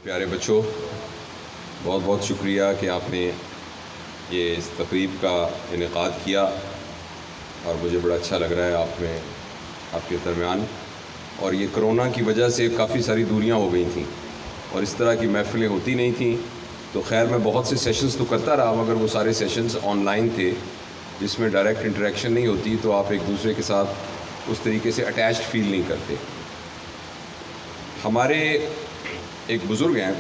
پیارے بچوں، بہت بہت شکریہ کہ آپ نے یہ اس تقریب کا انعقاد کیا اور مجھے بڑا اچھا لگ رہا ہے آپ کے درمیان. اور یہ کرونا کی وجہ سے کافی ساری دوریاں ہو گئی تھیں اور اس طرح کی محفلیں ہوتی نہیں تھیں. تو خیر میں بہت سے سیشنز تو کرتا رہا مگر وہ سارے سیشنز آن لائن تھے جس میں ڈائریکٹ انٹریکشن نہیں ہوتی، تو آپ ایک دوسرے کے ساتھ اس طریقے سے اٹیچڈ فیل نہیں کرتے. ہمارے ایک بزرگ ہیں،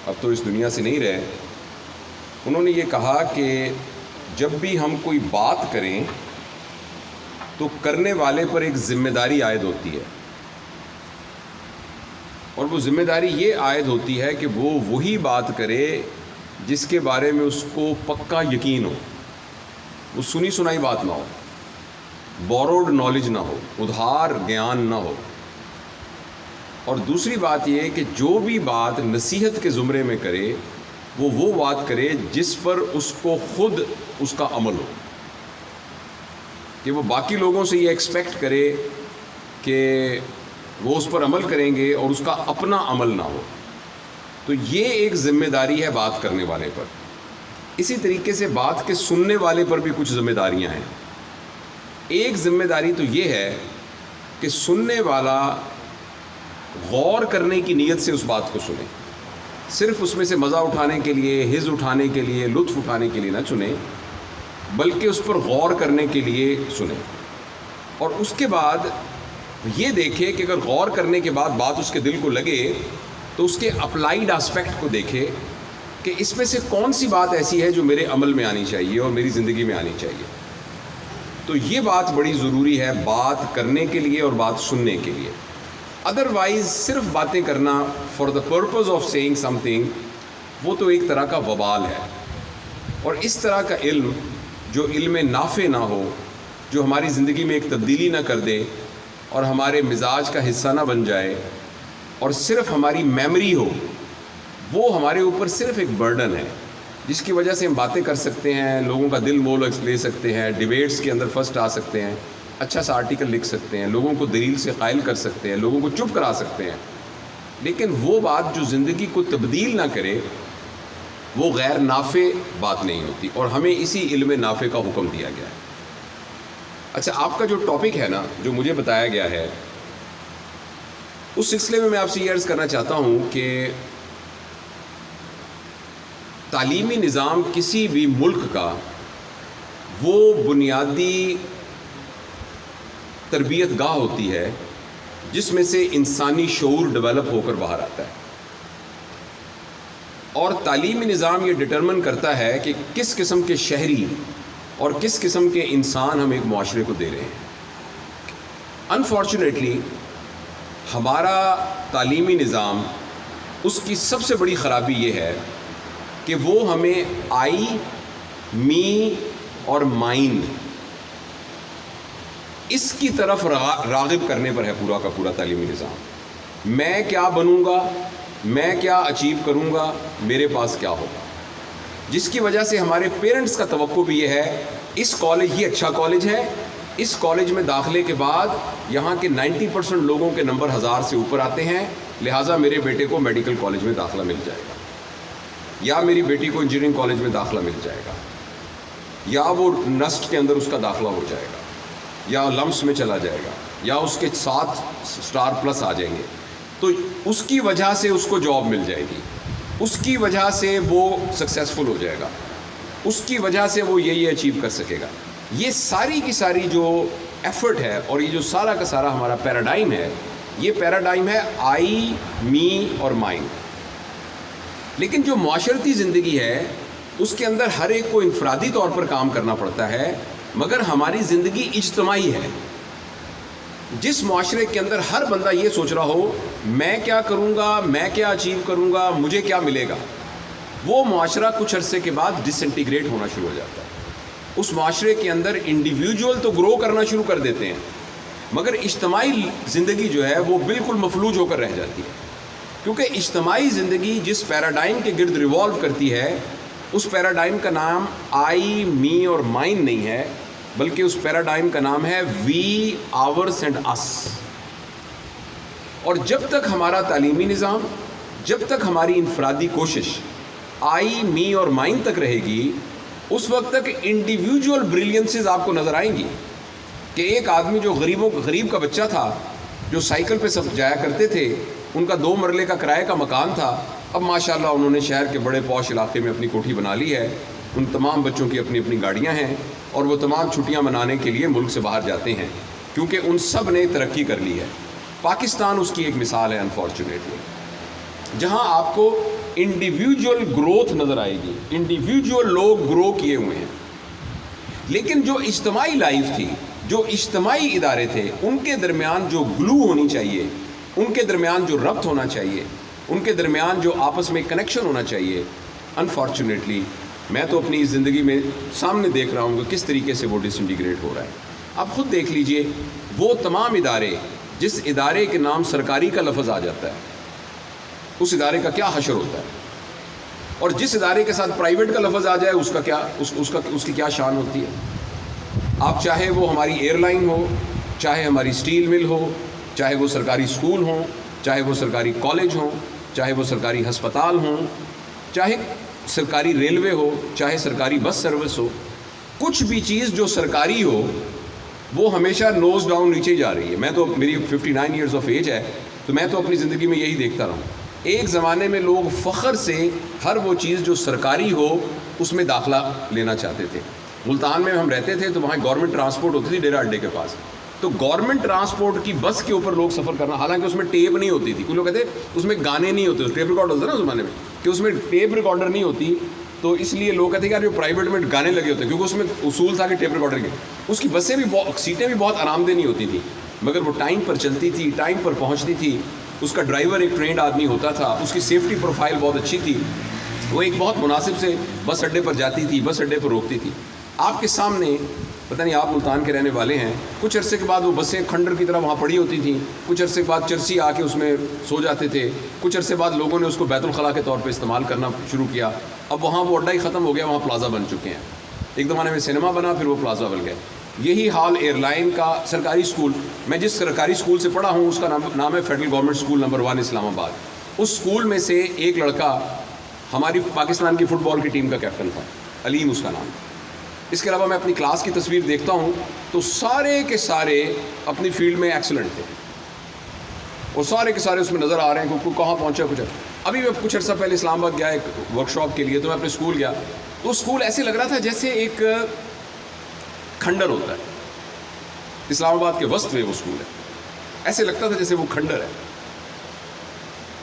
اب تو اس دنیا سے نہیں رہے، انہوں نے یہ کہا کہ جب بھی ہم کوئی بات کریں تو کرنے والے پر ایک ذمہ داری عائد ہوتی ہے، اور وہ ذمہ داری یہ عائد ہوتی ہے کہ وہ وہی بات کرے جس کے بارے میں اس کو پکا یقین ہو، وہ سنی سنائی بات نہ ہو، بوروڈ نالج نہ ہو، ادھار گیان نہ ہو. اور دوسری بات یہ کہ جو بھی بات نصیحت کے زمرے میں کرے وہ بات کرے جس پر اس کو خود اس کا عمل ہو، کہ وہ باقی لوگوں سے یہ ایکسپیکٹ کرے کہ وہ اس پر عمل کریں گے اور اس کا اپنا عمل نہ ہو. تو یہ ایک ذمہ داری ہے بات کرنے والے پر. اسی طریقے سے بات کے سننے والے پر بھی کچھ ذمہ داریاں ہیں. ایک ذمہ داری تو یہ ہے کہ سننے والا غور کرنے کی نیت سے اس بات کو سنے، صرف اس میں سے مزہ اٹھانے کے لیے، حظ اٹھانے کے لیے، لطف اٹھانے کے لیے نہ سنے، بلکہ اس پر غور کرنے کے لیے سنے. اور اس کے بعد یہ دیکھے کہ اگر غور کرنے کے بعد بات اس کے دل کو لگے تو اس کے اپلائیڈ آسپیکٹ کو دیکھے کہ اس میں سے کون سی بات ایسی ہے جو میرے عمل میں آنی چاہیے اور میری زندگی میں آنی چاہیے. تو یہ بات بڑی ضروری ہے بات کرنے کے لیے اور بات سننے کے لیے. ادروائز صرف باتیں کرنا for the purpose of seeing something, وہ تو ایک طرح کا وبال ہے. اور اس طرح کا علم جو علم نافع نہ ہو، جو ہماری زندگی میں ایک تبدیلی نہ کر دے اور ہمارے مزاج کا حصہ نہ بن جائے اور صرف ہماری میموری ہو، وہ ہمارے اوپر صرف ایک برڈن ہے جس کی وجہ سے ہم باتیں کر سکتے ہیں، لوگوں کا دل مول لے سکتے ہیں، ڈیبیٹس کے اندر فرسٹ آ سکتے ہیں، اچھا سا آرٹیکل لکھ سکتے ہیں، لوگوں کو دلیل سے قائل کر سکتے ہیں، لوگوں کو چپ کرا سکتے ہیں. لیکن وہ بات جو زندگی کو تبدیل نہ کرے وہ غیر نافع بات نہیں ہوتی، اور ہمیں اسی علم نافع کا حکم دیا گیا ہے. اچھا، آپ کا جو ٹاپک ہے نا، جو مجھے بتایا گیا ہے، اس سلسلے میں آپ سے یہ عرض کرنا چاہتا ہوں کہ تعلیمی نظام کسی بھی ملک کا وہ بنیادی تربیت گاہ ہوتی ہے جس میں سے انسانی شعور ڈیولپ ہو کر باہر آتا ہے. اور تعلیمی نظام یہ ڈٹرمن کرتا ہے کہ کس قسم کے شہری اور کس قسم کے انسان ہم ایک معاشرے کو دے رہے ہیں. انفارچونیٹلی ہمارا تعلیمی نظام، اس کی سب سے بڑی خرابی یہ ہے کہ وہ ہمیں آئی، می اور مائنڈ، اس کی طرف راغب کرنے پر ہے پورا کا پورا تعلیمی نظام. میں کیا بنوں گا، میں کیا اچیو کروں گا، میرے پاس کیا ہوگا، جس کی وجہ سے ہمارے پیرنٹس کا توقع بھی یہ ہے اس کالج، یہ اچھا کالج ہے، اس کالج میں داخلے کے بعد یہاں کے 90% لوگوں کے نمبر 1000 سے اوپر آتے ہیں، لہٰذا میرے بیٹے کو میڈیکل کالج میں داخلہ مل جائے گا، یا میری بیٹی کو انجینئرنگ کالج میں داخلہ مل جائے گا، یا وہ نسٹ کے اندر اس کا داخلہ ہو جائے گا، یا لمس میں چلا جائے گا، یا اس کے 7 اسٹار پلس آ جائیں گے. تو اس کی وجہ سے اس کو جاب مل جائے گی، اس کی وجہ سے وہ سکسیزفل ہو جائے گا، اس کی وجہ سے وہ یہ اچیو کر سکے گا. یہ ساری کی ساری جو ایفرٹ ہے اور یہ جو سارا کا سارا ہمارا پیراڈائم ہے، یہ پیراڈائم ہے آئی، می اور مائنڈ. لیکن جو معاشرتی زندگی ہے اس کے اندر ہر ایک کو انفرادی طور پر کام کرنا پڑتا ہے، مگر ہماری زندگی اجتماعی ہے. جس معاشرے کے اندر ہر بندہ یہ سوچ رہا ہو میں کیا کروں گا، میں کیا اچیو کروں گا، مجھے کیا ملے گا، وہ معاشرہ کچھ عرصے کے بعد ڈس انٹیگریٹ ہونا شروع ہو جاتا ہے. اس معاشرے کے اندر انڈیویجول تو گرو کرنا شروع کر دیتے ہیں، مگر اجتماعی زندگی جو ہے وہ بالکل مفلوج ہو کر رہ جاتی ہے. کیونکہ اجتماعی زندگی جس پیراڈائم کے گرد ریوالو کرتی ہے، اس پیراڈائم کا نام آئی، می اور مائنڈ نہیں ہے، بلکہ اس پیراڈائم کا نام ہے وی، آورس اینڈ اس. اور جب تک ہمارا تعلیمی نظام، جب تک ہماری انفرادی کوشش آئی می اور مائن تک رہے گی اس وقت تک انڈیویجول بریلینسز آپ کو نظر آئیں گی کہ ایک آدمی جو غریب کا بچہ تھا جو سائیکل پہ سب جایا کرتے تھے, ان کا 2 مرلے کا کرائے کا مکان تھا, اب ماشاءاللہ انہوں نے شہر کے بڑے پوش علاقے میں اپنی کوٹھی بنا لی ہے. ان تمام بچوں کی اپنی اپنی گاڑیاں ہیں اور وہ تمام چھٹیاں منانے کے لیے ملک سے باہر جاتے ہیں کیونکہ ان سب نے ترقی کر لی ہے. پاکستان اس کی ایک مثال ہے انفارچونیٹلی, جہاں آپ کو انڈیویجول گروتھ نظر آئے گی, انڈیویجول لوگ گرو کیے ہوئے ہیں, لیکن جو اجتماعی لائف تھی, جو اجتماعی ادارے تھے, ان کے درمیان جو گلو ہونی چاہیے, ان کے درمیان جو ربط ہونا چاہیے, ان کے درمیان جو آپس میں کنیکشن ہونا چاہیے, انفارچونیٹلی میں تو اپنی زندگی میں سامنے دیکھ رہا ہوں کہ کس طریقے سے وہ ڈس انٹیگریٹ ہو رہا ہے. آپ خود دیکھ لیجئے, وہ تمام ادارے جس ادارے کے نام سرکاری کا لفظ آ جاتا ہے اس ادارے کا کیا حشر ہوتا ہے, اور جس ادارے کے ساتھ پرائیویٹ کا لفظ آ جائے اس کی کیا شان ہوتی ہے. آپ چاہے وہ ہماری ایئر لائن ہو, چاہے ہماری اسٹیل مل ہو, چاہے وہ سرکاری اسکول ہوں, چاہے وہ سرکاری کالج ہوں, چاہے وہ سرکاری ہسپتال ہوں, چاہے سرکاری ریلوے ہو, چاہے سرکاری بس سروس ہو, کچھ بھی چیز جو سرکاری ہو وہ ہمیشہ نوز ڈاؤن نیچے جا رہی ہے. میں تو, میری 59 ایئرز آف ایج ہے, تو میں تو اپنی زندگی میں یہی دیکھتا رہا ہوں. ایک زمانے میں لوگ فخر سے ہر وہ چیز جو سرکاری ہو اس میں داخلہ لینا چاہتے تھے. ملتان میں ہم رہتے تھے تو وہاں گورنمنٹ ٹرانسپورٹ ہوتی تھی ڈیرا اڈے کے پاس, تو گورنمنٹ ٹرانسپورٹ کی بس کے اوپر لوگ سفر کرنا, حالانکہ اس میں ٹیپ نہیں ہوتی تھی, کچھ لوگ کہتے اس میں گانے نہیں ہوتے, ٹیپ ریکارڈ ہوتا ہے نا اس زمانے میں, کہ اس میں ٹیپ ریکارڈر نہیں ہوتی, تو اس لیے لوگ کہتے ہیں کہ یار جو پرائیویٹ میں گانے لگے ہوتے ہیں, کیونکہ اس میں اصول تھا کہ ٹیپ ریکارڈر کے, اس کی بسیں بھی سیٹیں بھی بہت آرام دہ نہیں ہوتی تھی, مگر وہ ٹائم پر چلتی تھی, ٹائم پر پہنچتی تھی, اس کا ڈرائیور ایک ٹرینڈ آدمی ہوتا تھا, اس کی سیفٹی پروفائل بہت اچھی تھی, وہ ایک بہت مناسب سے بس اڈے پر جاتی تھی, بس اڈے پر روکتی تھی. آپ کے سامنے, پتہ نہیں آپ ملتان کے رہنے والے ہیں, کچھ عرصے کے بعد وہ بسیں کھنڈر کی طرح وہاں پڑی ہوتی تھیں, کچھ عرصے کے بعد چرسی آ کے اس میں سو جاتے تھے, کچھ عرصے بعد لوگوں نے اس کو بیت الخلاء کے طور پہ استعمال کرنا شروع کیا. اب وہاں وہ اڈا ہی ختم ہو گیا, وہاں پلازا بن چکے ہیں. ایک زمانے میں سنیما بنا, پھر وہ پلازا بن گئے. یہی حال ایئر لائن کا. سرکاری اسکول, میں جس سرکاری اسکول سے پڑھا ہوں اس کا نام ہے فیڈرل گورنمنٹ اسکول نمبر 1 اسلام آباد. اس اسکول میں سے ایک لڑکا ہماری پاکستان کی فٹ بال کی ٹیم کا کیپٹن تھا, علیم اس کا نام. اس کے علاوہ میں اپنی کلاس کی تصویر دیکھتا ہوں تو سارے کے سارے اپنی فیلڈ میں ایکسلنٹ تھے, اور سارے کے سارے اس میں نظر آ رہے ہیں کہ کہاں پہنچا کچھ. ابھی میں کچھ عرصہ پہلے اسلام آباد گیا ایک ورک شاپ کے لیے, تو میں اپنے اسکول گیا, تو اسکول ایسے لگ رہا تھا جیسے ایک کھنڈر ہوتا ہے. اسلام آباد کے وسط میں وہ اسکول ہے, ایسے لگتا تھا جیسے وہ کھنڈر ہے.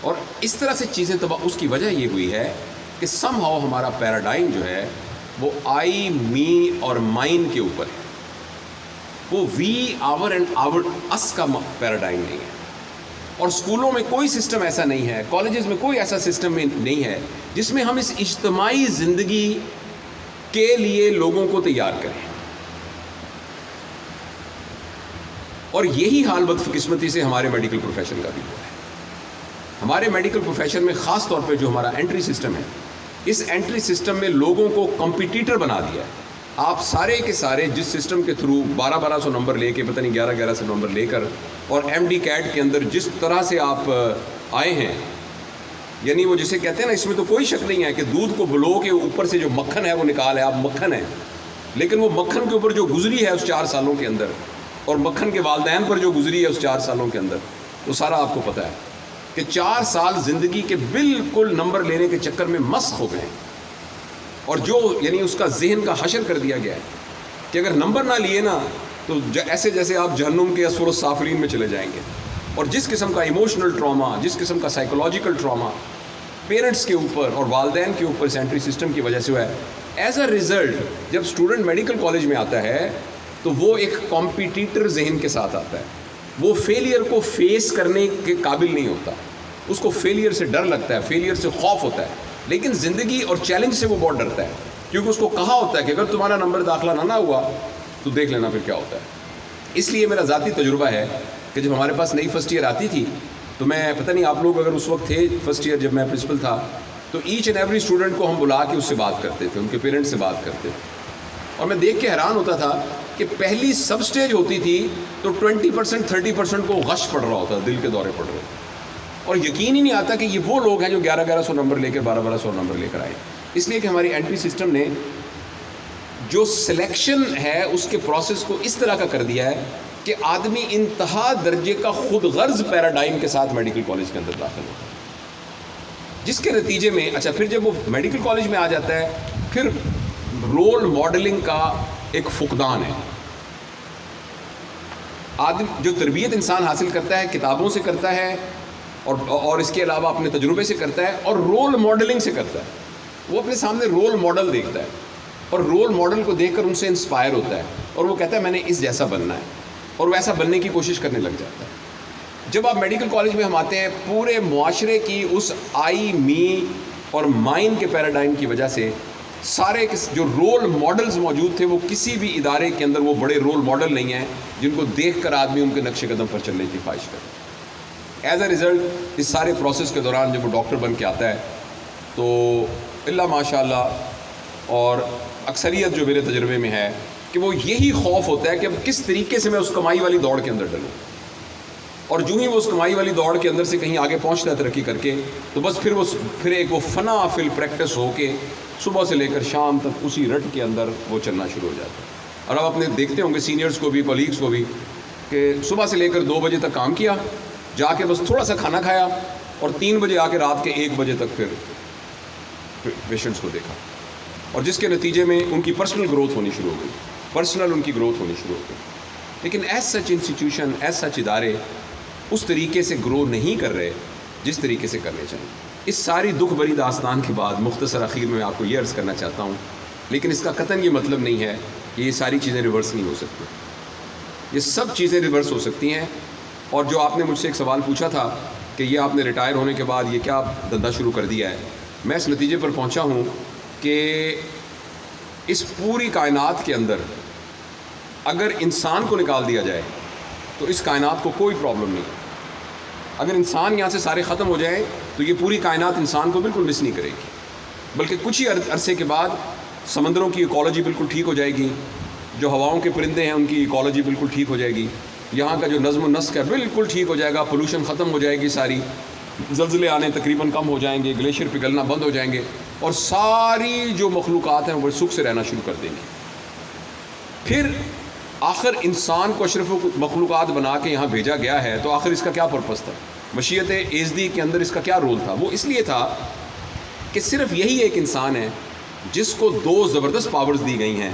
اور اس طرح سے چیزیں تباہ, اس کی وجہ یہ ہوئی ہے کہ سم ہاؤ ہمارا پیراڈائم جو ہے وہ آئی می اور مائن کے اوپر ہے, وہ وی آور اینڈ آور اس کا پیراڈائم نہیں ہے. اور اسکولوں میں کوئی سسٹم ایسا نہیں ہے, کالجز میں کوئی ایسا سسٹم نہیں ہے جس میں ہم اس اجتماعی زندگی کے لیے لوگوں کو تیار کریں. اور یہی حال بدقسمتی سے ہمارے میڈیکل پروفیشن کا بھی ہوا ہے. ہمارے میڈیکل پروفیشن میں خاص طور پہ جو ہمارا انٹری سسٹم ہے, اس انٹری سسٹم میں لوگوں کو کمپیٹیٹر بنا دیا ہے. آپ سارے کے سارے جس سسٹم کے تھرو 1200 نمبر لے کے, پتہ نہیں 1100 نمبر لے کر, اور ایم ڈی کیٹ کے اندر جس طرح سے آپ آئے ہیں, یعنی وہ جسے کہتے ہیں نا, اس میں تو کوئی شک نہیں ہے کہ دودھ کو بلو کے اوپر سے جو مکھن ہے وہ نکال ہے, آپ مکھن ہیں, لیکن وہ مکھن کے اوپر جو گزری ہے اس 4 سالوں کے اندر, اور مکھن کے والدین پر جو گزری ہے اس 4 سالوں کے اندر, وہ سارا آپ کو پتہ ہے کہ 4 سال زندگی کے بالکل نمبر لینے کے چکر میں مسخ ہو گئے. اور جو یعنی اس کا ذہن کا حشر کر دیا گیا ہے کہ اگر نمبر نہ لیے نا تو ایسے جیسے آپ جہنم کے اسفل السافلین میں چلے جائیں گے. اور جس قسم کا ایموشنل ٹراما, جس قسم کا سائیکولوجیکل ٹراما پیرنٹس کے اوپر اور والدین کے اوپر سینٹری سسٹم کی وجہ سے ہوا ہے, ایز اے ریزلٹ جب اسٹوڈنٹ میڈیکل کالج میں آتا ہے تو وہ ایک کمپیٹیٹر ذہن کے ساتھ آتا ہے. وہ فیلئر کو فیس کرنے کے قابل نہیں ہوتا, اس کو فیلئر سے ڈر لگتا ہے, فیلئر سے خوف ہوتا ہے. لیکن زندگی اور چیلنج سے وہ بہت ڈرتا ہے, کیونکہ اس کو کہا ہوتا ہے کہ اگر تمہارا نمبر داخلہ نہ ہوا تو دیکھ لینا پھر کیا ہوتا ہے. اس لیے میرا ذاتی تجربہ ہے کہ جب ہمارے پاس نئی فرسٹ ایئر آتی تھی تو میں, پتہ نہیں آپ لوگ اگر اس وقت تھے فرسٹ ایئر جب میں پرنسپل تھا, تو ایچ اینڈ ایوری اسٹوڈنٹ کو ہم بلا کے اس سے بات کرتے تھے, ان کے پیرنٹس سے بات کرتے تھے. اور میں دیکھ کے حیران ہوتا تھا کہ پہلی سب سٹیج ہوتی تھی تو 20% 30% کو غش پڑ رہا ہوتا, دل کے دورے پڑ رہے. اور یقین ہی نہیں آتا کہ یہ وہ لوگ ہیں جو 1100 نمبر لے کر 1200 نمبر لے کر آئے. اس لیے کہ ہماری انٹری سسٹم نے جو سلیکشن ہے اس کے پروسیس کو اس طرح کا کر دیا ہے کہ آدمی انتہا درجے کا خود غرض پیراڈائم کے ساتھ میڈیکل کالج کے اندر داخل ہوتا ہے, جس کے نتیجے میں اچھا پھر جب وہ میڈیکل کالج میں آ جاتا ہے پھر رول ماڈلنگ کا ایک فقدان ہے. آدمی جو تربیت انسان حاصل کرتا ہے کتابوں سے کرتا ہے اور اس کے علاوہ اپنے تجربے سے کرتا ہے اور رول ماڈلنگ سے کرتا ہے. وہ اپنے سامنے رول ماڈل دیکھتا ہے اور رول ماڈل کو دیکھ کر ان سے انسپائر ہوتا ہے اور وہ کہتا ہے میں نے اس جیسا بننا ہے اور وہ ایسا بننے کی کوشش کرنے لگ جاتا ہے. جب آپ میڈیکل کالج میں ہم آتے ہیں پورے معاشرے کی اس آئی می اور مائن کے پیراڈائم کی وجہ سے سارے جو رول ماڈلز موجود تھے وہ کسی بھی ادارے کے اندر وہ بڑے رول ماڈل نہیں ہیں جن کو دیکھ کر آدمی ان کے نقش قدم پر چلنے کی خواہش کرے. ایز اے رزلٹ اس سارے پروسیس کے دوران جب وہ ڈاکٹر بن کے آتا ہے تو اللہ ماشاء اللہ اور اکثریت جو میرے تجربے میں ہے کہ وہ یہی خوف ہوتا ہے کہ اب کس طریقے سے میں اس کمائی والی دوڑ کے اندر ڈلوں, اور جو ہی وہ اس کمائی والی دوڑ کے اندر سے کہیں آگے پہنچتا ہے ترقی کر کے تو بس پھر ایک وہ فنا فل پریکٹس ہو کے صبح سے لے کر شام تک اسی رٹ کے اندر وہ چلنا شروع ہو جاتا ہے. اور اب اپنے دیکھتے ہوں گے سینئرز کو بھی کولیگس کو بھی کہ صبح سے لے کر 2 بجے تک کام کیا, جا کے بس تھوڑا سا کھانا کھایا اور 3 بجے آ کے رات کے 1 بجے تک پھر پیشنٹس کو دیکھا, اور جس کے نتیجے میں ان کی پرسنل گروتھ ہونی شروع ہو گئی, ان کی گروتھ ہونی شروع ہو گئی. لیکن as such institution as such ادارے اس طریقے سے گرو نہیں کر رہے جس طریقے سے کرنے چاہیے. اس ساری دکھ بھری داستان کے بعد مختصر اخیر میں آپ کو یہ عرض کرنا چاہتا ہوں, لیکن اس کا قطعاً یہ مطلب نہیں ہے کہ یہ ساری چیزیں ریورس نہیں ہو سکتی. یہ سب چیزیں ریورس ہو سکتی ہیں. اور جو آپ نے مجھ سے ایک سوال پوچھا تھا کہ یہ آپ نے ریٹائر ہونے کے بعد یہ کیا دھندا شروع کر دیا ہے, میں اس نتیجے پر پہنچا ہوں کہ اس پوری کائنات کے اندر اگر انسان کو نکال دیا جائے تو اس کائنات کو کوئی پرابلم نہیں. اگر انسان یہاں سے سارے ختم ہو جائیں تو یہ پوری کائنات انسان کو بالکل مس نہیں کرے گی, بلکہ کچھ ہی عرصے کے بعد سمندروں کی ایکالوجی بالکل ٹھیک ہو جائے گی, جو ہواؤں کے پرندے ہیں ان کی ایکالوجی بالکل ٹھیک ہو جائے گی, یہاں کا جو نظم و نسق ہے بالکل ٹھیک ہو جائے گا, پولوشن ختم ہو جائے گی ساری, زلزلے آنے تقریباً کم ہو جائیں گے, گلیشیئر پگھلنا بند ہو جائیں گے اور ساری جو مخلوقات ہیں وہ بڑے سکھ سے رہنا شروع کر دیں گے. پھر آخر انسان کو اشرف مخلوقات بنا کے یہاں بھیجا گیا ہے تو آخر اس کا کیا پرپس تھا؟ مشیت ایزدی کے اندر اس کا کیا رول تھا؟ وہ اس لیے تھا کہ صرف یہی ایک انسان ہے جس کو 2 زبردست پاورز دی گئی ہیں,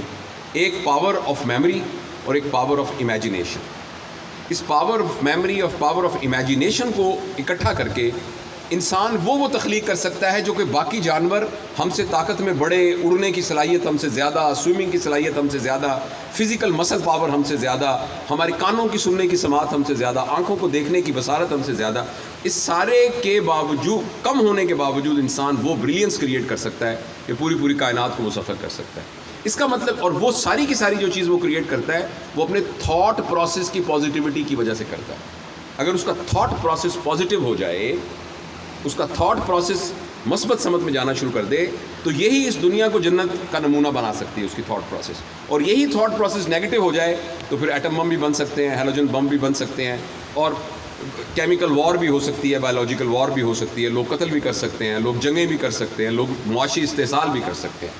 ایک پاور آف میموری اور ایک پاور آف امیجینیشن. اس پاور آف میموری اور پاور آف امیجینیشن کو اکٹھا کر کے انسان وہ تخلیق کر سکتا ہے جو کہ باقی جانور ہم سے طاقت میں بڑے, اڑنے کی صلاحیت ہم سے زیادہ, سوئمنگ کی صلاحیت ہم سے زیادہ, فزیکل مسل پاور ہم سے زیادہ, ہمارے کانوں کی سننے کی سماعت ہم سے زیادہ, آنکھوں کو دیکھنے کی بصارت ہم سے زیادہ. اس سارے کے باوجود, کم ہونے کے باوجود انسان وہ بریلینس کریٹ کر سکتا ہے کہ پوری کائنات کو مسخر کر سکتا ہے. اس کا مطلب, اور وہ ساری کی ساری جو چیز وہ کریٹ کرتا ہے وہ اپنے تھاٹ پروسیس کی پازیٹیوٹی کی وجہ سے کرتا ہے. اگر اس کا تھاٹ پروسیس پازیٹیو ہو جائے, اس کا تھاٹ پروسیس مثبت سمت میں جانا شروع کر دے تو یہی اس دنیا کو جنت کا نمونہ بنا سکتی ہے اس کی تھاٹ پروسیس. اور یہی تھاٹ پروسیس نیگیٹو ہو جائے تو پھر ایٹم بم بھی بن سکتے ہیں, ہیلوجن بم بھی بن سکتے ہیں, اور کیمیکل وار بھی ہو سکتی ہے, بایولوجیکل وار بھی ہو سکتی ہے, لوگ قتل بھی کر سکتے ہیں, لوگ جنگیں بھی کر سکتے ہیں, لوگ معاشی استحصال بھی کر سکتے ہیں.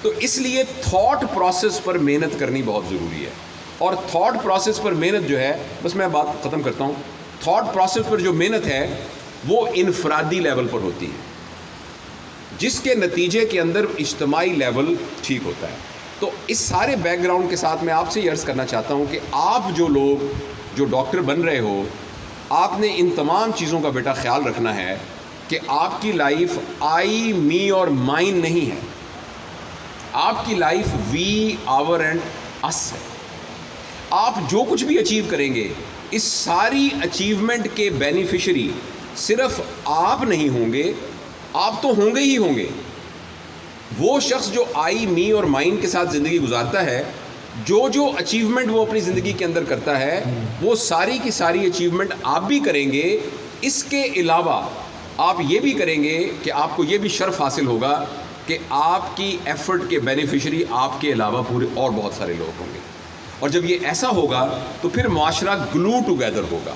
تو اس لیے تھاٹ پروسیس پر محنت کرنی بہت ضروری ہے. اور تھاٹ پروسیس پر محنت جو ہے, بس میں بات ختم کرتا ہوں, تھاٹ پروسیس پر جو محنت ہے وہ انفرادی لیول پر ہوتی ہے, جس کے نتیجے کے اندر اجتماعی لیول ٹھیک ہوتا ہے. تو اس سارے بیک گراؤنڈ کے ساتھ میں آپ سے یہ عرض کرنا چاہتا ہوں کہ آپ جو لوگ جو ڈاکٹر بن رہے ہو, آپ نے ان تمام چیزوں کا بیٹا خیال رکھنا ہے کہ آپ کی لائف آئی, می اور مائن نہیں ہے. آپ کی لائف وی, آور اینڈ اس ہے. آپ جو کچھ بھی اچیو کریں گے اس ساری اچیومنٹ کے بینیفیشری صرف آپ نہیں ہوں گے, آپ تو ہوں گے ہی ہوں گے. وہ شخص جو آئی, می اور مائنڈ کے ساتھ زندگی گزارتا ہے, جو اچیومنٹ وہ اپنی زندگی کے اندر کرتا ہے وہ ساری کی ساری اچیومنٹ آپ بھی کریں گے. اس کے علاوہ آپ یہ بھی کریں گے کہ آپ کو یہ بھی شرف حاصل ہوگا کہ آپ کی ایفرٹ کے بینیفیشری آپ کے علاوہ پورے اور بہت سارے لوگ ہوں گے. اور جب یہ ایسا ہوگا تو پھر معاشرہ گلو ٹوگیدر ہوگا.